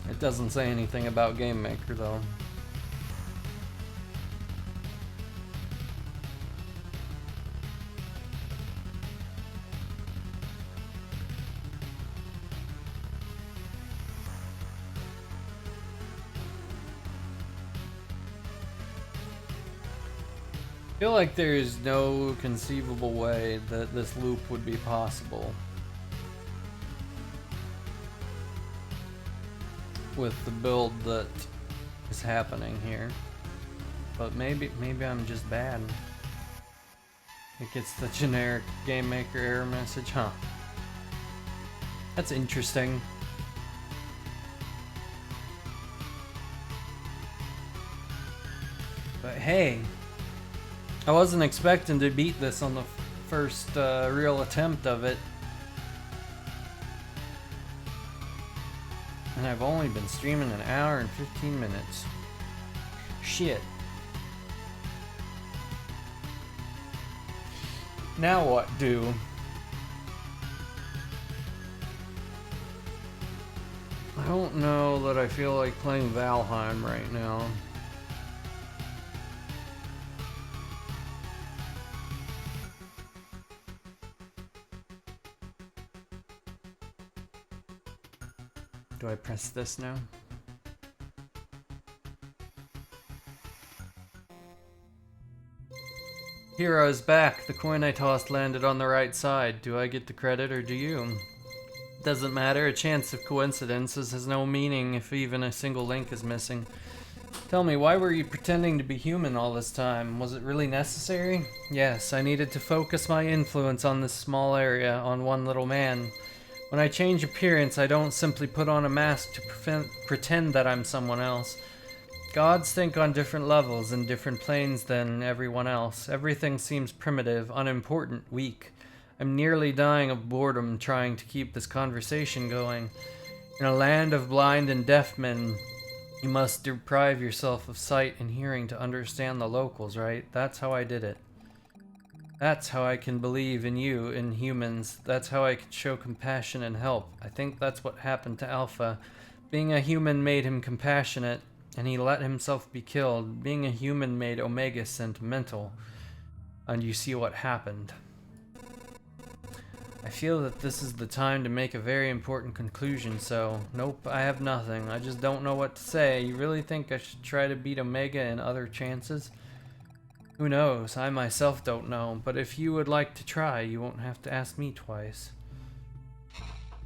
It doesn't say anything about Game Maker though. I feel like there is no conceivable way that this loop would be possible with the build that is happening here. But maybe I'm just bad. It gets the generic Game Maker error message, huh? That's interesting. But hey, I wasn't expecting to beat this on the first real attempt of it. And I've only been streaming an hour and 15 minutes. Shit. Now what do? I don't know that I feel like playing Valheim right now. Do I press this now? Hero's back. The coin I tossed landed on the right side. Do I get the credit or do you? Doesn't matter. A chance of coincidences has no meaning if even a single link is missing. Tell me, why were you pretending to be human all this time? Was it really necessary? Yes, I needed to focus my influence on this small area, on one little man. When I change appearance, I don't simply put on a mask to pretend that I'm someone else. Gods think on different levels and different planes than everyone else. Everything seems primitive, unimportant, weak. I'm nearly dying of boredom trying to keep this conversation going. In a land of blind and deaf men, you must deprive yourself of sight and hearing to understand the locals, right? That's how I did it. That's how I can believe in you, in humans. That's how I can show compassion and help. I think that's what happened to Alpha. Being a human made him compassionate, and he let himself be killed. Being a human made Omega sentimental. And you see what happened. I feel that this is the time to make a very important conclusion, so nope, I have nothing. I just don't know what to say. You really think I should try to beat Omega in other chances? Who knows? I myself don't know, but if you would like to try, you won't have to ask me twice.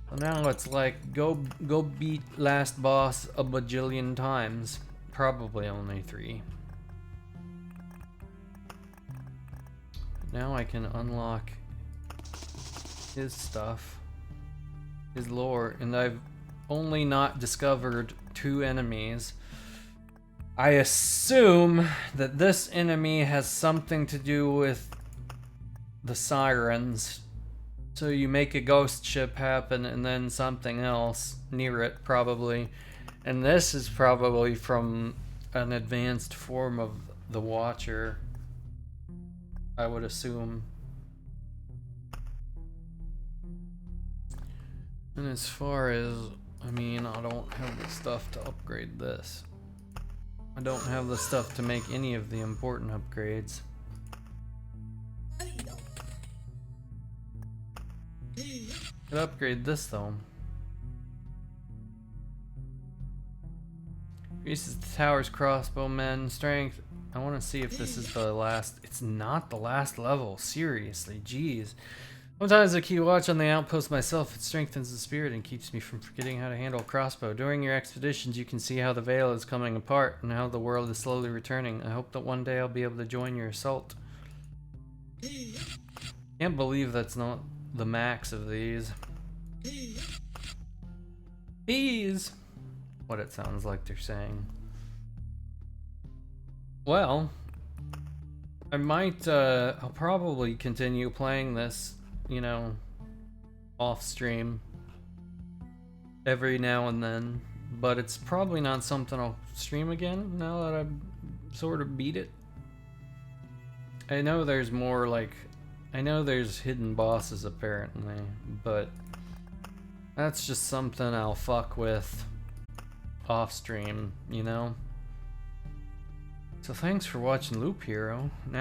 So now it's like, go beat last boss a bajillion times. Probably only 3. Now I can unlock his stuff, his lore, and I've only not discovered 2 enemies. I assume that this enemy has something to do with the sirens. So you make a ghost ship happen and then something else near it, probably. And this is probably from an advanced form of the Watcher, I would assume. And as far as, I mean, I don't have the stuff to upgrade this. I don't have the stuff to make any of the important upgrades. Could upgrade this though. Increases the tower's crossbowmen strength. I want to see if this is the last. It's not the last level. Seriously, jeez. Sometimes I keep watch on the outpost myself. It strengthens the spirit and keeps me from forgetting how to handle a crossbow. During your expeditions, you can see how the veil is coming apart and how the world is slowly returning. I hope that one day I'll be able to join your assault. Can't believe that's not the max of these. Bees! What it sounds like they're saying. Well, I might, I'll probably continue playing this, you know, off stream every now and then, but it's probably not something I'll stream again now that I've sort of beat it. I know there's more, like, I know there's hidden bosses apparently, but that's just something I'll fuck with off stream, you know? So thanks for watching Loop Hero. Now